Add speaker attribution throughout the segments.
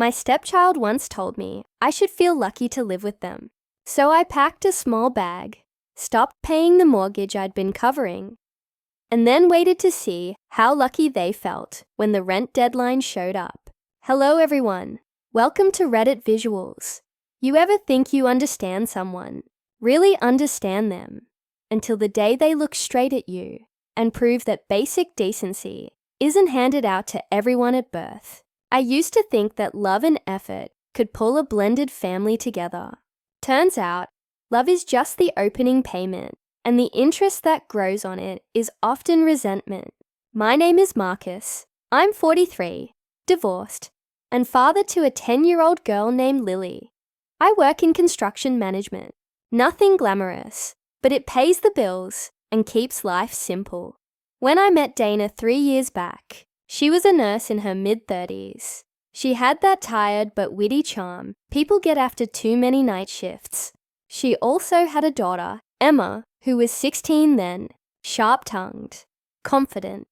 Speaker 1: My stepchild once told me I should feel lucky to live with them. So I packed a small bag, stopped paying the mortgage I'd been covering, and then waited to see how lucky they felt when the rent deadline showed up. Hello everyone, welcome to Reddit Visuals. You ever think you understand someone, really understand them, until the day they look straight at you and prove that basic decency isn't handed out to everyone at birth? I used to think that love and effort could pull a blended family together. Turns out, love is just the opening payment, and the interest that grows on it is often resentment. My name is Marcus. I'm 43, divorced, and father to a 10-year-old girl named Lily. I work in construction management. Nothing glamorous, but it pays the bills and keeps life simple. When I met Dana 3 years back, she was a nurse in her mid-30s. She had that tired but witty charm people get after too many night shifts. She also had a daughter, Emma, who was 16 then, sharp-tongued, confident,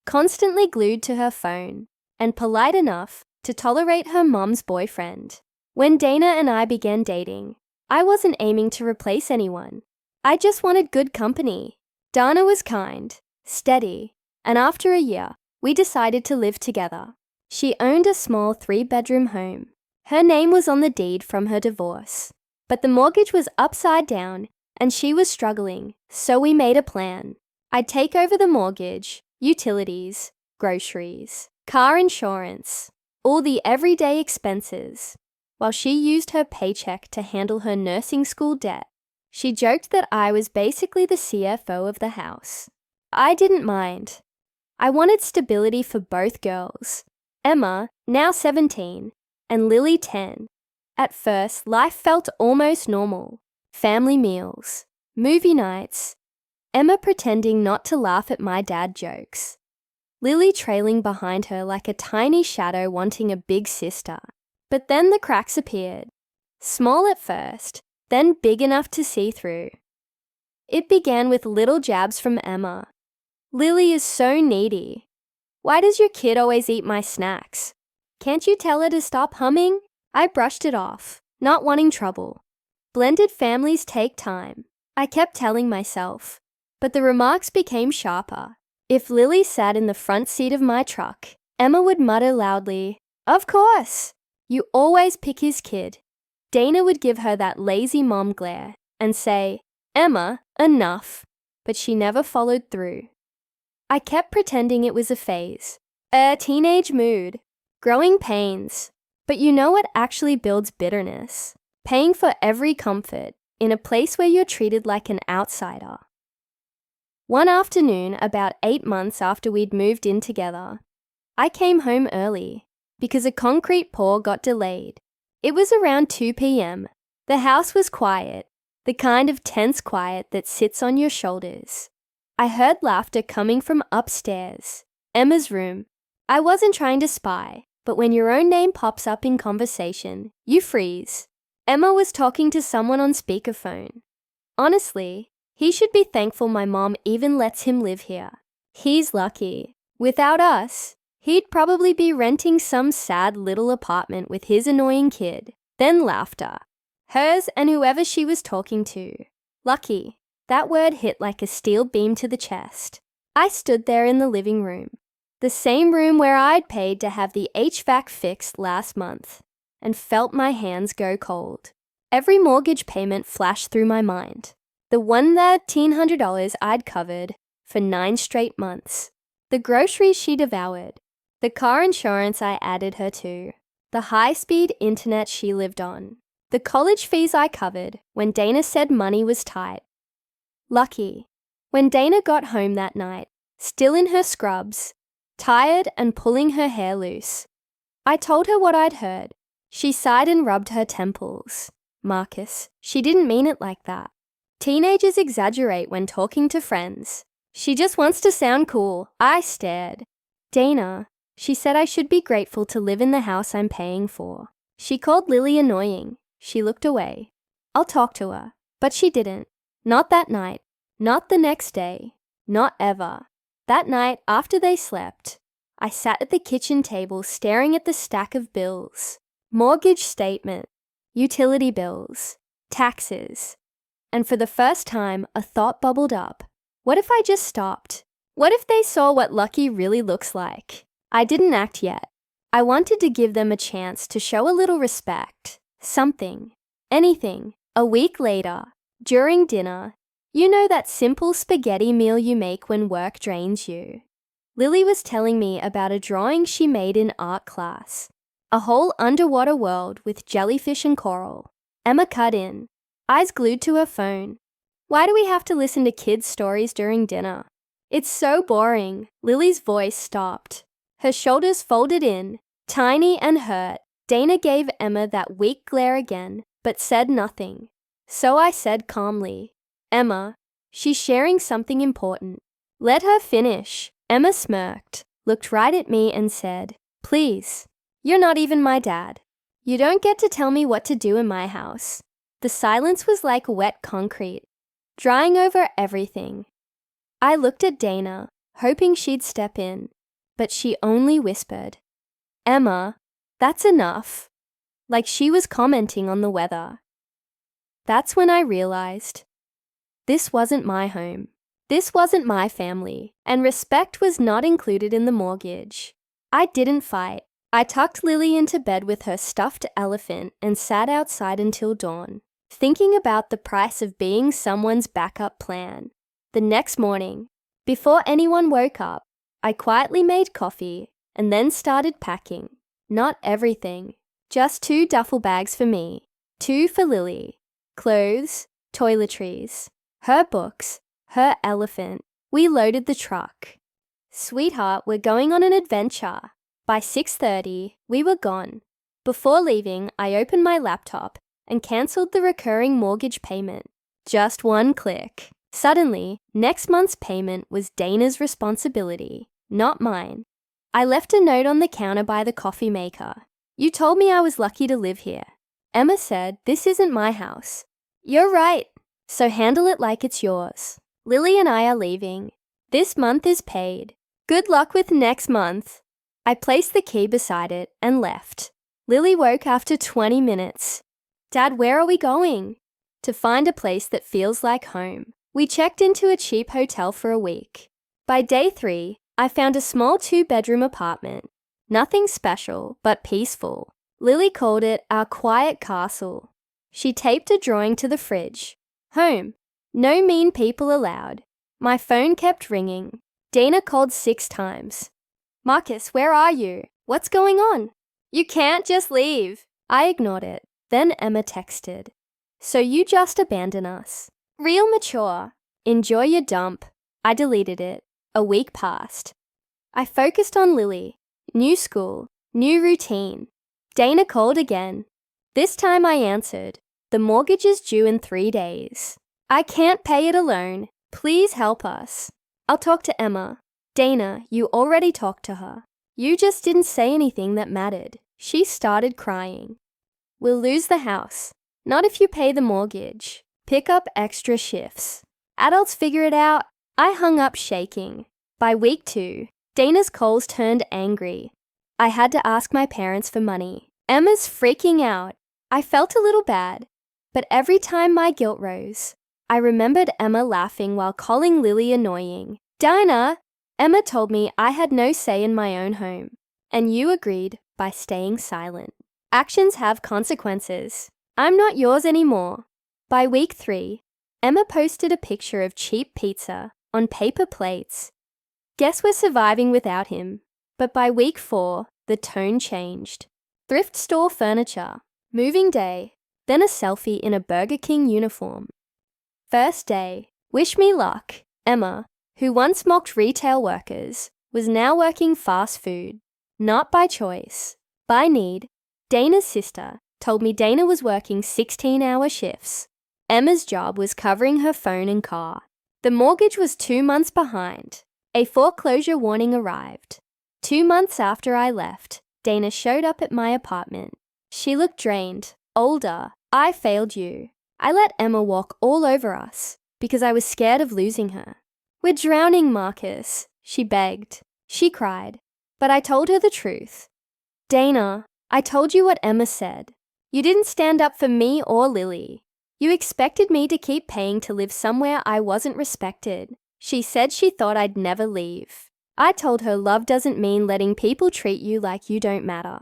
Speaker 1: constantly glued to her phone, and polite enough to tolerate her mom's boyfriend. When Dana and I began dating, I wasn't aiming to replace anyone. I just wanted good company. Dana was kind, steady, and after a year, we decided to live together. She owned a small 3-bedroom home. Her name was on the deed from her divorce, but the mortgage was upside down and she was struggling, so we made a plan. I'd take over the mortgage, utilities, groceries, car insurance, all the everyday expenses, while she used her paycheck to handle her nursing school debt. She joked that I was basically the CFO of the house. I didn't mind. I wanted stability for both girls. Emma, now 17, and Lily 10. At first, life felt almost normal. Family meals, movie nights, Emma pretending not to laugh at my dad jokes, Lily trailing behind her like a tiny shadow wanting a big sister. But then the cracks appeared. Small at first, then big enough to see through. It began with little jabs from Emma. Lily is so needy. Why does your kid always eat my snacks? Can't you tell her to stop humming? I brushed it off, not wanting trouble. Blended families take time, I kept telling myself, but the remarks became sharper. If Lily sat in the front seat of my truck, Emma would mutter loudly, "Of course! You always pick his kid." Dana would give her that lazy mom glare and say, "Emma, enough," but she never followed through. I kept pretending it was a phase, a teenage mood, growing pains. But you know what actually builds bitterness? Paying for every comfort in a place where you're treated like an outsider. One afternoon, about 8 months after we'd moved in together, I came home early because a concrete pour got delayed. It was around 2 p.m. The house was quiet, the kind of tense quiet that sits on your shoulders. I heard laughter coming from upstairs, Emma's room. I wasn't trying to spy, but when your own name pops up in conversation, you freeze. Emma was talking to someone on speakerphone. Honestly, he should be thankful my mom even lets him live here. He's lucky. Without us, he'd probably be renting some sad little apartment with his annoying kid. Then laughter. Hers and whoever she was talking to. Lucky. That word hit like a steel beam to the chest. I stood there in the living room, the same room where I'd paid to have the HVAC fixed last month, and felt my hands go cold. Every mortgage payment flashed through my mind. The $1,300 I'd covered for 9 straight months. The groceries she devoured. The car insurance I added her to. The high-speed internet she lived on. The college fees I covered when Dana said money was tight. Lucky. When Dana got home that night, still in her scrubs, tired and pulling her hair loose, I told her what I'd heard. She sighed and rubbed her temples. Marcus, she didn't mean it like that. Teenagers exaggerate when talking to friends. She just wants to sound cool. I stared. Dana, she said I should be grateful to live in the house I'm paying for. She called Lily annoying. She looked away. I'll talk to her. But she didn't. Not that night. Not the next day. Not ever. That night, after they slept, I sat at the kitchen table staring at the stack of bills. mortgage statement, utility bills, taxes. And for the first time, a thought bubbled up. What if I just stopped? What if they saw what lucky really looks like? I didn't act yet. I wanted to give them a chance to show a little respect. Something. Anything. A week later, during dinner, you know that simple spaghetti meal you make when work drains you. Lily was telling me about a drawing she made in art class. A whole underwater world with jellyfish and coral. Emma cut in, eyes glued to her phone. Why do we have to listen to kids' stories during dinner? It's so boring. Lily's voice stopped. Her shoulders folded in, tiny and hurt. Dana gave Emma that weak glare again, but said nothing. So I said calmly, Emma, she's sharing something important. Let her finish. Emma smirked, looked right at me and said, please, you're not even my dad. You don't get to tell me what to do in my house. The silence was like wet concrete, drying over everything. I looked at Dana, hoping she'd step in, but she only whispered, Emma, that's enough. Like she was commenting on the weather. That's when I realized this wasn't my home. This wasn't my family, and respect was not included in the mortgage. I didn't fight. I tucked Lily into bed with her stuffed elephant and sat outside until dawn, thinking about the price of being someone's backup plan. The next morning, before anyone woke up, I quietly made coffee and then started packing. Not everything, just 2 duffel bags for me, 2 for Lily. Clothes, toiletries, her books, her elephant. We loaded the truck. Sweetheart, we're going on an adventure. By 6:30, we were gone. Before leaving, I opened my laptop and cancelled the recurring mortgage payment. Just one click. Suddenly, next month's payment was Dana's responsibility, not mine. I left a note on the counter by the coffee maker. You told me I was lucky to live here. Emma said, this isn't my house. You're right, so handle it like it's yours. Lily and I are leaving. This month is paid. Good luck with next month. I placed the key beside it and left. Lily woke after 20 minutes. Dad, where are we going? To find a place that feels like home. We checked into a cheap hotel for a week. By day 3, I found a small 2-bedroom apartment. Nothing special, but peaceful. Lily called it our quiet castle. She taped a drawing to the fridge. Home. No mean people allowed. My phone kept ringing. Dana called 6 times. Marcus, where are you? What's going on? You can't just leave. I ignored it. Then Emma texted. So you just abandon us. Real mature. Enjoy your dump. I deleted it. A week passed. I focused on Lily. New school. New routine. Dana called again. This time I answered. The mortgage is due in 3 days. I can't pay it alone. Please help us. I'll talk to Emma. Dana, you already talked to her. You just didn't say anything that mattered. She started crying. We'll lose the house. Not if you pay the mortgage. Pick up extra shifts. Adults figure it out. I hung up shaking. By week 2, Dana's calls turned angry. I had to ask my parents for money. Emma's freaking out. I felt a little bad. But every time my guilt rose, I remembered Emma laughing while calling Lily annoying. Dinah! Emma told me I had no say in my own home, and you agreed by staying silent. Actions have consequences. I'm not yours anymore. By week 3, Emma posted a picture of cheap pizza on paper plates. Guess we're surviving without him. But by week 4, the tone changed. Thrift store furniture, moving day, then a selfie in a Burger King uniform. First day, wish me luck. Emma, who once mocked retail workers, was now working fast food. Not by choice, by need. Dana's sister told me Dana was working 16-hour shifts. Emma's job was covering her phone and car. The mortgage was 2 months behind. A foreclosure warning arrived. 2 months after I left, Dana showed up at my apartment. She looked drained, older. I failed you. I let Emma walk all over us because I was scared of losing her. We're drowning, Marcus, she begged. She cried, but I told her the truth. Dana, I told you what Emma said. You didn't stand up for me or Lily. You expected me to keep paying to live somewhere I wasn't respected. She said she thought I'd never leave. I told her love doesn't mean letting people treat you like you don't matter.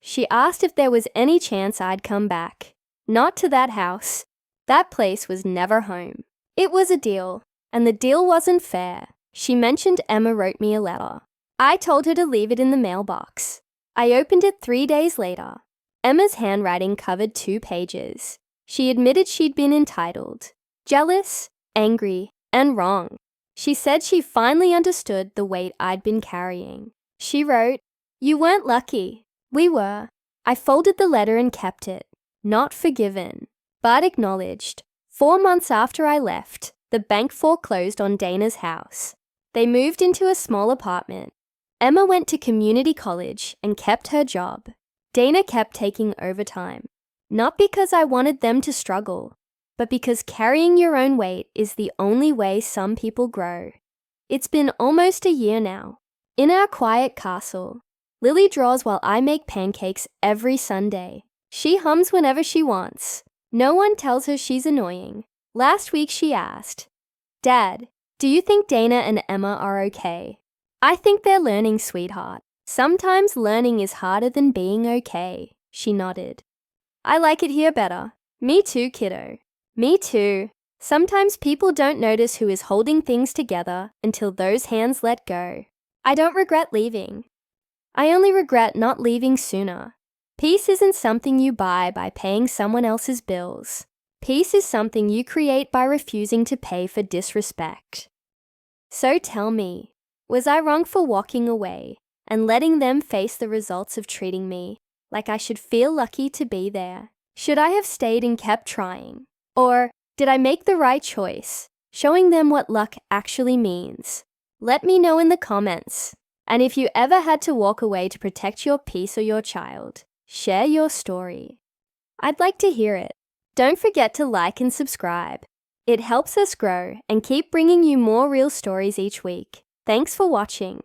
Speaker 1: She asked if there was any chance I'd come back. Not to that house. That place was never home. It was a deal, and the deal wasn't fair. She mentioned Emma wrote me a letter. I told her to leave it in the mailbox. I opened it 3 days later. Emma's handwriting covered 2 pages. She admitted she'd been entitled, jealous, angry, and wrong. She said she finally understood the weight I'd been carrying. She wrote, "You weren't lucky. We were." I folded the letter and kept it. Not forgiven, but acknowledged. 4 months after I left, the bank foreclosed on Dana's house. They moved into a small apartment. Emma went to community college and kept her job. Dana kept taking overtime. Not because I wanted them to struggle, but because carrying your own weight is the only way some people grow. It's been almost a year now. In our quiet castle, Lily draws while I make pancakes every Sunday. She hums whenever she wants. No one tells her she's annoying. Last week she asked, "Dad, do you think Dana and Emma are okay?" "I think they're learning, sweetheart. Sometimes learning is harder than being okay," she nodded. "I like it here better." "Me too, kiddo." "Me too. Sometimes people don't notice who is holding things together until those hands let go." I don't regret leaving. I only regret not leaving sooner. Peace isn't something you buy by paying someone else's bills. Peace is something you create by refusing to pay for disrespect. So tell me, was I wrong for walking away and letting them face the results of treating me like I should feel lucky to be there? Should I have stayed and kept trying? Or did I make the right choice, showing them what luck actually means? Let me know in the comments. And if you ever had to walk away to protect your peace or your child, share your story. I'd like to hear it. Don't forget to like and subscribe. It helps us grow and keep bringing you more real stories each week. Thanks for watching.